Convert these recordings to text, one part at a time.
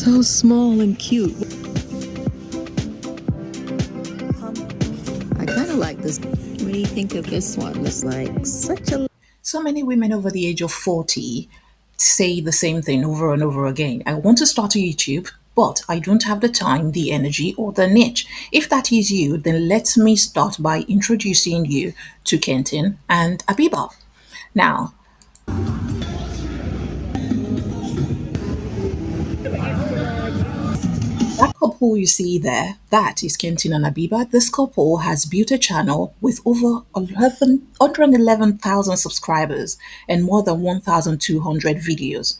so small and cute. I kind of like this. What do you think of this one? It's like such a. So many women over the age of 40 say the same thing over and over again. I want to start a YouTube, but I don't have the time, the energy, or the niche. If that is you, then let me start by introducing you to Kenton and Abiba. Now, that couple you see there, that is Kentin and Abiba. This couple has built a channel with over 111,000 subscribers and more than 1,200 videos.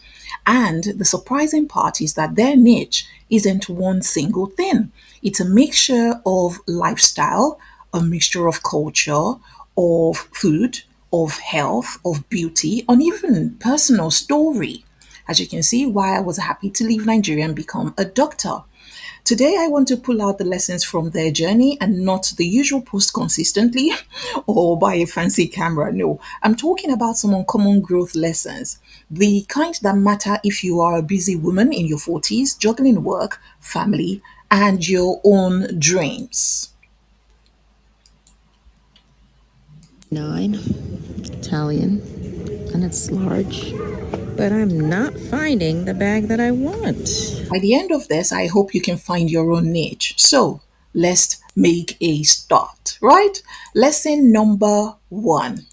And the surprising part is that their niche isn't one single thing. It's a mixture of lifestyle, a mixture of culture, of food, of health, of beauty, and even personal story. As you can see, why I was happy to leave Nigeria and become a doctor. Today, I want to pull out the lessons from their journey and not the usual post consistently or buy a fancy camera. No, I'm talking about some uncommon growth lessons. The kind that matter if you are a busy woman in your 40s, juggling work, family, and your own dreams. Nine, Italian, and it's large. But I'm not finding the bag that I want. By the end of this, I hope you can find your own niche. So let's make a start, right? Lesson number one.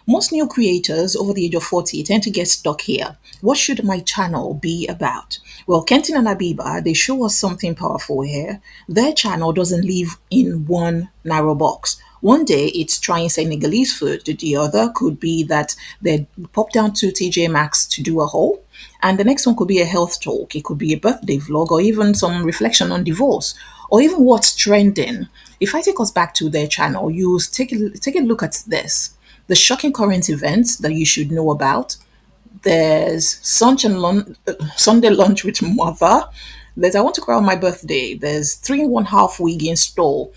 Most new creators over the age of 40 tend to get stuck here. What should my channel be about? Well, Kentin and Abiba, they show us something powerful here. Their channel doesn't live in one narrow box. One day it's trying Senegalese food. The other could be that they pop down to TJ Maxx to do a haul. And the next one could be a health talk. It could be a birthday vlog or even some reflection on divorce or even what's trending. If I take us back to their channel, you take a look at this. The shocking current events that you should know about. There's Sunday lunch with mother. There's I want to cry on my birthday. There's 3 1/2 wig in store.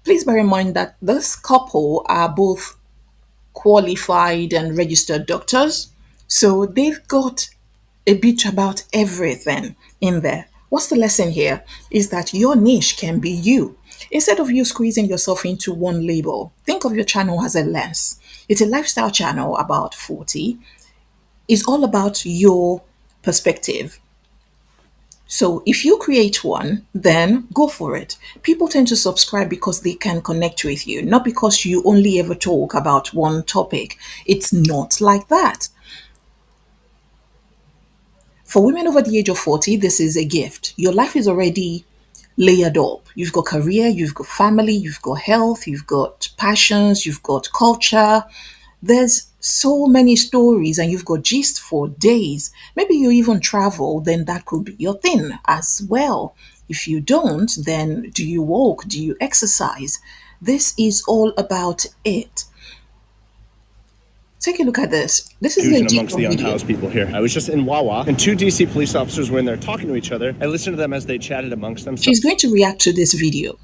Please bear in mind that this couple are both qualified and registered doctors. So they've got a bit about everything in there. What's the lesson here? Is that your niche can be you. Instead of you squeezing yourself into one label, think of your channel as a lens. It's a lifestyle channel about 40. It's all about your perspective. So if you create one, then go for it. People tend to subscribe because they can connect with you, not because you only ever talk about one topic. It's not like that. For women over the age of 40, this is a gift. Your life is already layered up. You've got career, you've got family, you've got health, you've got passions, you've got culture. There's so many stories and you've got gist for days. Maybe you even travel, then that could be your thing as well. If you don't, then do you walk? Do you exercise? This is all about it. Take a look at this. This is a Confusion amongst TikTok the video. unhoused people here. I was just in Wawa, and two DC police officers were in there talking to each other. I listened to them as they chatted amongst themselves. She's going to react to this video.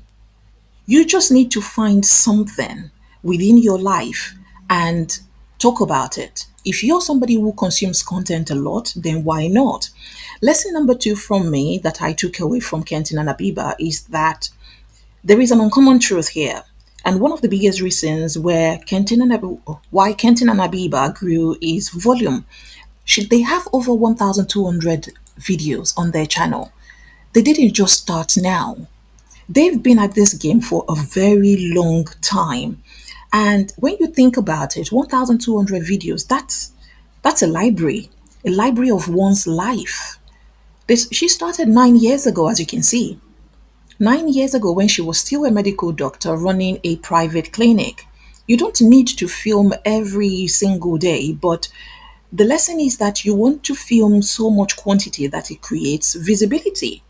You just need to find something within your life and talk about it. If you're somebody who consumes content a lot, then why not? Lesson number two from me that I took away from Kenton and Abiba is that there is an uncommon truth here. And one of the biggest reasons why Kenton and Abiba grew is volume. Should they have over 1,200 videos on their channel? They didn't just start now. They've been at this game for a very long time. And when you think about it, 1,200 videos, that's a library of one's life. She started 9 years ago, as you can see. 9 years ago, when she was still a medical doctor running a private clinic. You don't need to film every single day, but the lesson is that you want to film so much quantity that it creates visibility.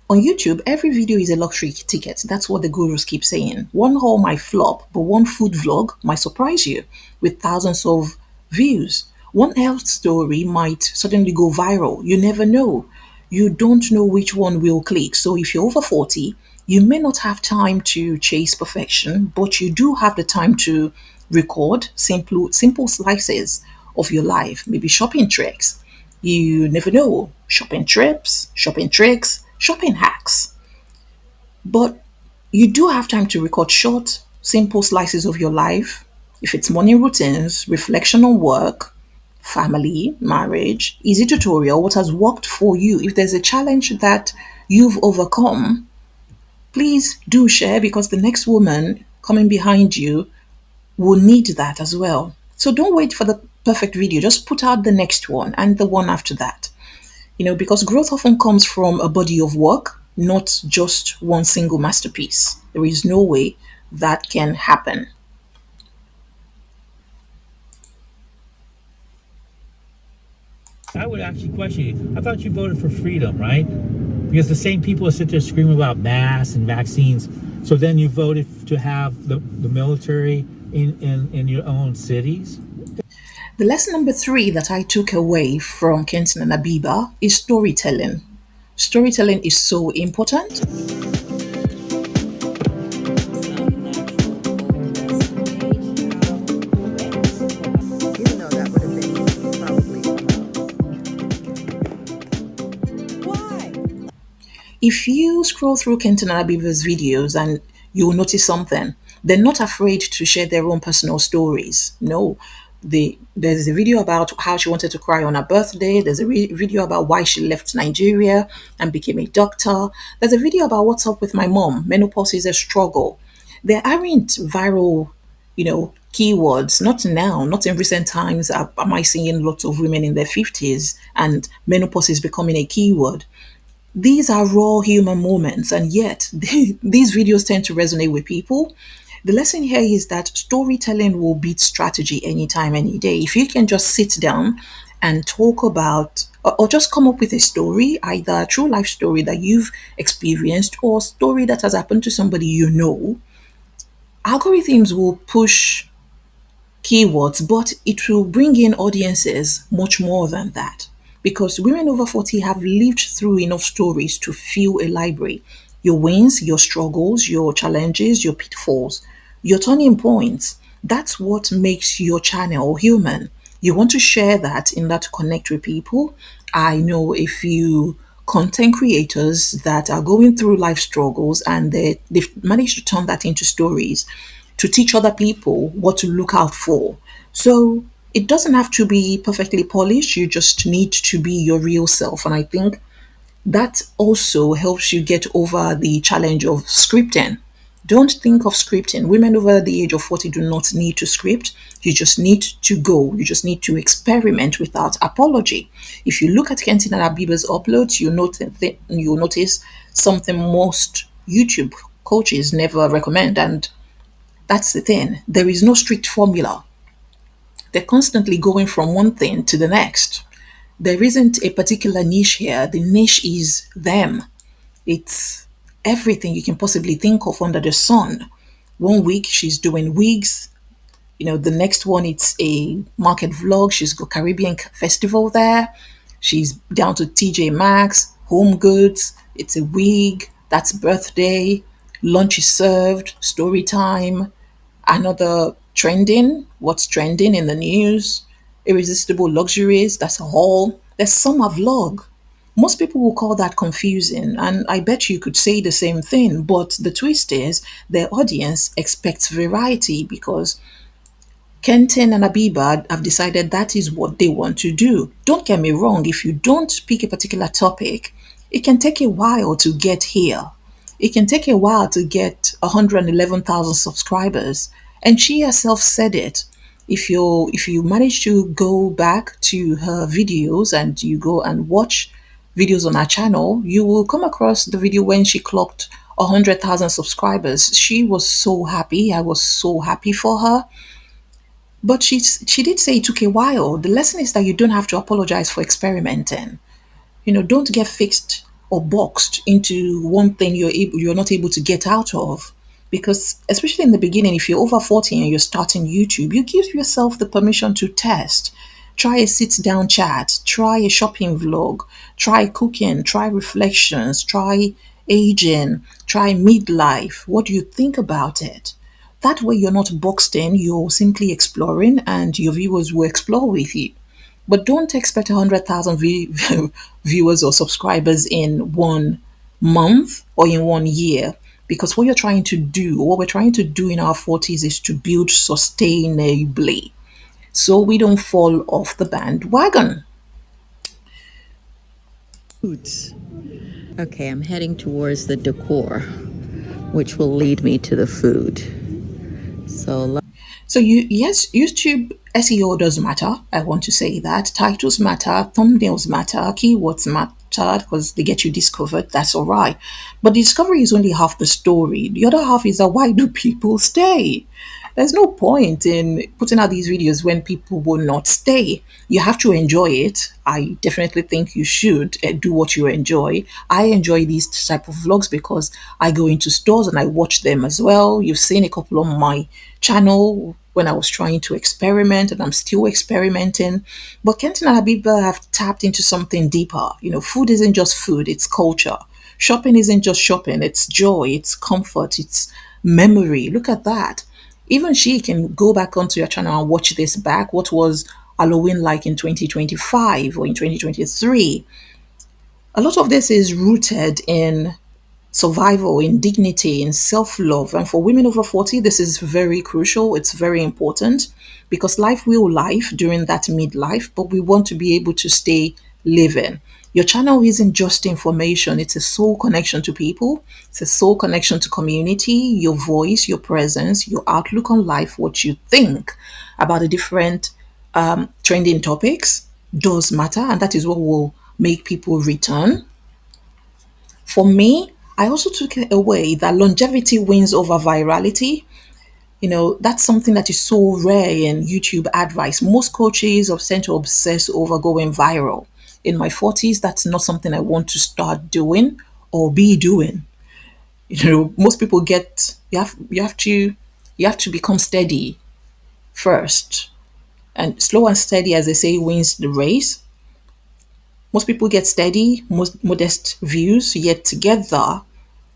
On YouTube, every video is a luxury ticket. That's what the gurus keep saying. One haul might flop, but one food vlog might surprise you with thousands of views. One health story might suddenly go viral. You never know. You don't know which one will click. So if you're over 40, you may not have time to chase perfection, but you do have the time to record simple slices of your life, maybe shopping tricks. You never know. Shopping trips, shopping tricks, shopping hacks. But you do have time to record short, simple slices of your life. If it's morning routines, reflection on work, family, marriage, easy tutorial, what has worked for you. If there's a challenge that you've overcome, please do share because the next woman coming behind you will need that as well. So don't wait for the perfect video, just put out the next one and the one after that. Because growth often comes from a body of work, not just one single masterpiece. There is no way that can happen. I would actually question you. I thought you voted for freedom, right? Because the same people that sit there screaming about masks and vaccines. So then you voted to have the military in your own cities? The lesson number 3 that I took away from Kenton and Abiba is storytelling. Storytelling is so important. Even though that would have been probably If you scroll through Kenton and Abiba's videos and you'll notice something, they're not afraid to share their own personal stories. No, there's a video about how she wanted to cry on her birthday. There's a video about why she left Nigeria and became a doctor. There's a video about what's up with my mom. Menopause is a struggle. There aren't viral, keywords. Not now, not in recent times. Am I seeing lots of women in their 50s and menopause is becoming a keyword? These are raw human moments, and yet these videos tend to resonate with people. The lesson here is that storytelling will beat strategy anytime, any day. If you can just sit down and talk about, or just come up with a story, either a true life story that you've experienced or a story that has happened to somebody algorithms will push keywords, but it will bring in audiences much more than that. Because women over 40 have lived through enough stories to fill a library. Your wins, your struggles, your challenges, your pitfalls, your turning points. That's what makes your channel human. You want to share that in that to connect with people. I know a few content creators that are going through life struggles and they've managed to turn that into stories to teach other people what to look out for. So it doesn't have to be perfectly polished. You just need to be your real self. And I think that also helps you get over the challenge of scripting. Don't think of scripting. Women over the age of 40 do not need to script. You just need to go. You just need to experiment without apology. If you look at Kentin and Abiba's uploads, you'll notice something most YouTube coaches never recommend. And that's the thing. There is no strict formula. They're constantly going from one thing to the next. There isn't a particular niche here. The niche is them. It's everything you can possibly think of under the sun. One week she's doing wigs. The next one it's a market vlog. She's got Caribbean festival there. She's down to TJ Maxx, home goods. It's a wig. That's birthday. Lunch is served. Story time. Another trending, what's trending in the news, irresistible luxuries, that's a haul. There's summer vlog. Most people will call that confusing, and I bet you could say the same thing, but the twist is their audience expects variety because Kenton and Abiba have decided that is what they want to do. Don't get me wrong, if you don't pick a particular topic, it can take a while to get here. It can take a while to get 111,000 subscribers. And she herself said it. If you manage to go back to her videos and you go and watch videos on her channel, you will come across the video when she clocked 100,000 subscribers. She was so happy. I was so happy for her. But she did say it took a while. The lesson is that you don't have to apologize for experimenting. Don't get fixed or boxed into one thing you're not able to get out of. Because especially in the beginning, if you're over 40 and you're starting YouTube, you give yourself the permission to test. Try a sit down chat, try a shopping vlog, try cooking, try reflections, try aging, try midlife. What do you think about it? That way, you're not boxed in, you're simply exploring, and your viewers will explore with you. But don't expect 100,000 viewers or subscribers in 1 month or in 1 year. Because what you're trying to do, what we're trying to do in our 40s is to build sustainably so we don't fall off the bandwagon. Foods. Okay, I'm heading towards the decor, which will lead me to the food. So, So yes, YouTube SEO does matter. I want to say that titles matter, thumbnails matter, keywords matter because they get you discovered. That's all right. But the discovery is only half the story. The other half is that why do people stay? There's no point in putting out these videos when people will not stay. You have to enjoy it. I definitely think you should do what you enjoy. I enjoy these type of vlogs because I go into stores and I watch them as well. You've seen a couple on my channel when I was trying to experiment, and I'm still experimenting. But Kenton and Habiba have tapped into something deeper. Food isn't just food, it's culture. Shopping isn't just shopping, it's joy, it's comfort, it's memory. Look at that. Even she can go back onto your channel and watch this back. What was Halloween like in 2025 or in 2023? A lot of this is rooted in survival, in dignity, in self love. And for women over 40, this is very crucial. It's very important because life will life during that midlife, but we want to be able to stay living. Your channel isn't just information, it's a soul connection to people, it's a soul connection to community, your voice, your presence, your outlook on life, what you think about the different trending topics does matter, and that is what will make people return. For me, I also took it away that longevity wins over virality. That's something that is so rare in YouTube advice. Most coaches tend to obsess over going viral. In my 40s, that's not something I want to start doing or be doing. Most people get you have to become steady first. And slow and steady, as they say, wins the race. Most people get steady, most modest views, yet together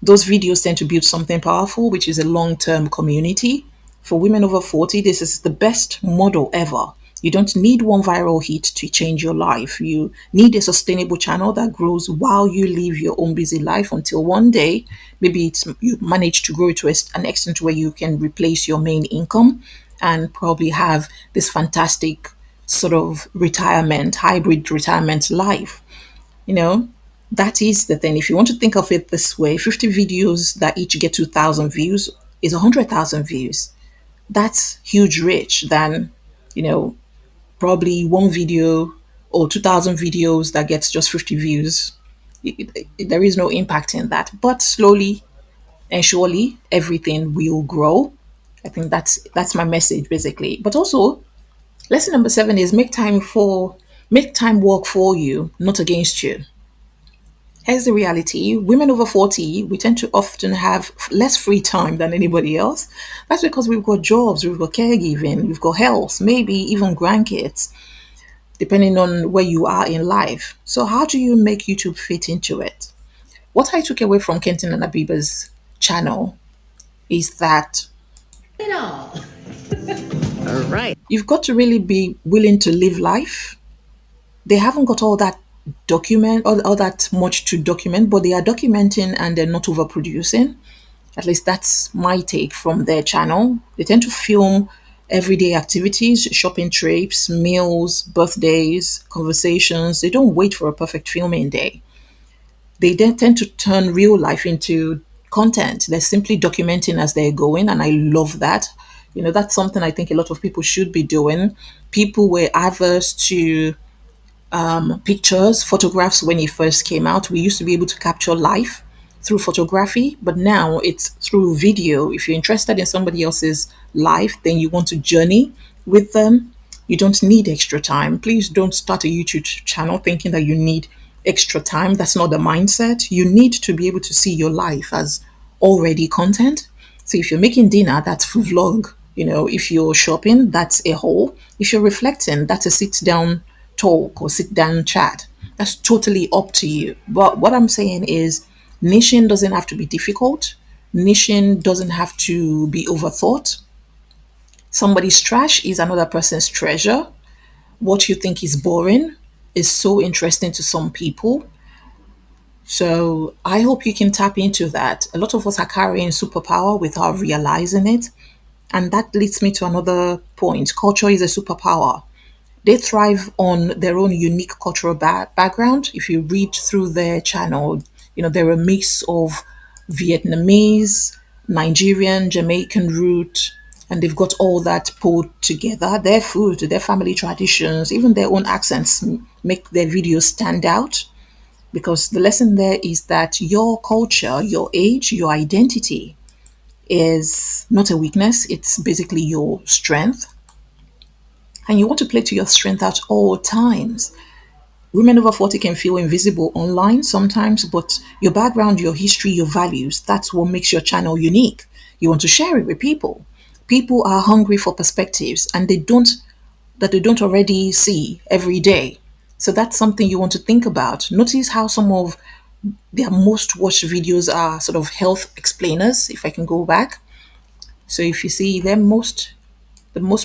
those videos tend to build something powerful, which is a long term community. For women over 40, this is the best model ever. You don't need one viral hit to change your life. You need a sustainable channel that grows while you live your own busy life until one day, maybe you manage to grow to an extent where you can replace your main income and probably have this fantastic sort of retirement, hybrid retirement life. You know, that is the thing. If you want to think of it this way, 50 videos that each get 2,000 views is 100,000 views. That's huge rich than, you know, probably one video or 2,000 videos that gets just 50 views. There is no impact in that. But slowly and surely, everything will grow. I think that's my message basically. But also, lesson number 7 is make time work for you, not against you. Here's the reality: women over 40, we tend to often have less free time than anybody else. That's because we've got jobs, we've got caregiving, we've got health, maybe even grandkids, depending on where you are in life. So, how do you make YouTube fit into it? What I took away from Kenton and Abiba's channel is that all right. you've got to really be willing to live life. They haven't got all that much to document, but they are documenting and they're not overproducing. At least that's my take from their channel. They tend to film everyday activities, shopping trips, meals, birthdays, conversations. They don't wait for a perfect filming day. They then tend to turn real life into content. They're simply documenting as they're going, and I love that. That's something I think a lot of people should be doing. People were averse to pictures, photographs when it first came out. We used to be able to capture life through photography, but now it's through video. If you're interested in somebody else's life, then you want to journey with them. You don't need extra time. Please don't start a YouTube channel thinking that you need extra time. That's not the mindset. You need to be able to see your life as already content. So if you're making dinner, that's a vlog. If you're shopping, that's a haul. If you're reflecting, that's a sit down talk or sit down chat. That's totally up to you. But what I'm saying is, niching doesn't have to be difficult. Niching doesn't have to be overthought. Somebody's trash is another person's treasure. What you think is boring is so interesting to some people. So I hope you can tap into that. A lot of us are carrying superpower without realizing it. And that leads me to another point. Culture is a superpower. They thrive on their own unique cultural background. If you read through their channel, they're a mix of Vietnamese, Nigerian, Jamaican root, and they've got all that pulled together. Their food, their family traditions, even their own accents make their videos stand out, because the lesson there is that your culture, your age, your identity is not a weakness, it's basically your strength. And you want to play to your strength at all times. Women over 40 can feel invisible online sometimes, but your background, your history, your values, that's what makes your channel unique. You want to share it with people. People are hungry for perspectives and they don't already see every day. So that's something you want to think about. Notice how some of their most watched videos are sort of health explainers, if I can go back. So if you see the most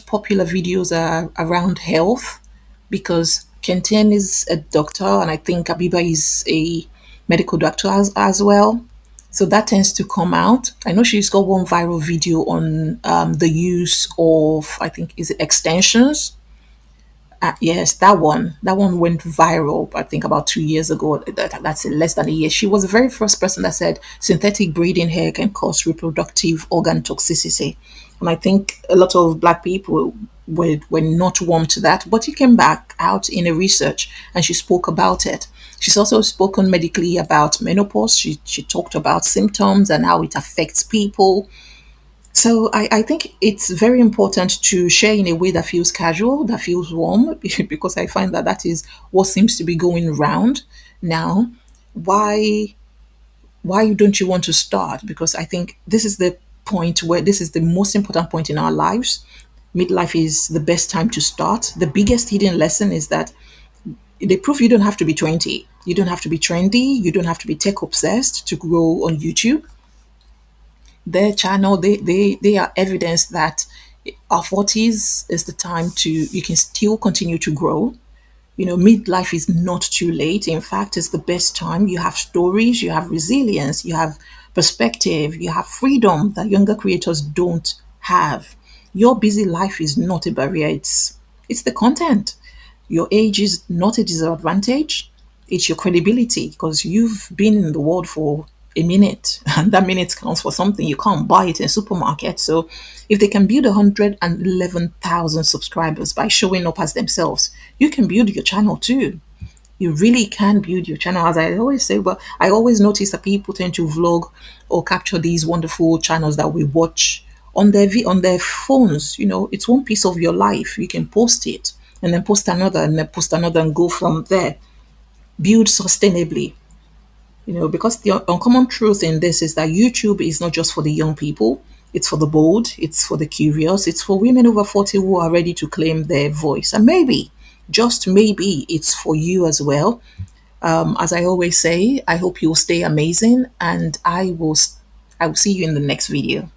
popular videos are around health, because Kentian is a doctor and I think Abiba is a medical doctor as well. So that tends to come out. I know she's got one viral video on the use of, I think, is it extensions? Yes, that one. That one went viral, I think, about 2 years ago. That's less than a year. She was the very first person that said synthetic braiding hair can cause reproductive organ toxicity. And I think a lot of Black people were not warm to that. But she came back out in a research and she spoke about it. She's also spoken medically about menopause. She talked about symptoms and how it affects people. So I think it's very important to share in a way that feels casual, that feels warm, because I find that that is what seems to be going round now. Why why don't you want to start? Because I think this is the point where this is the most important point in our lives. Midlife is the best time to start. The biggest hidden lesson is that they prove you don't have to be 20. You don't have to be trendy. You don't have to be tech obsessed to grow on YouTube. Their channel, they are evidence that our 40s is the time to, you can still continue to grow. Midlife is not too late. In fact, it's the best time. You have stories, you have resilience, you have perspective, you have freedom that younger creators don't have. Your busy life is not a barrier, it's the content. Your age is not a disadvantage, it's your credibility, because you've been in the world for a minute and that minute counts for something. You can't buy it in a supermarket. So if they can build 111,000 subscribers by showing up as themselves, you can build your channel too. You really can build your channel, as I always say. But I always notice that people tend to vlog or capture these wonderful channels that we watch on their phones. It's one piece of your life. You can post it and then post another and then post another and go from there. Build sustainably. Because the uncommon truth in this is that YouTube is not just for the young people, it's for the bold, it's for the curious, it's for women over 40 who are ready to claim their voice. And maybe, just maybe, it's for you as well. As I always say, I hope you'll stay amazing, and I will see you in the next video.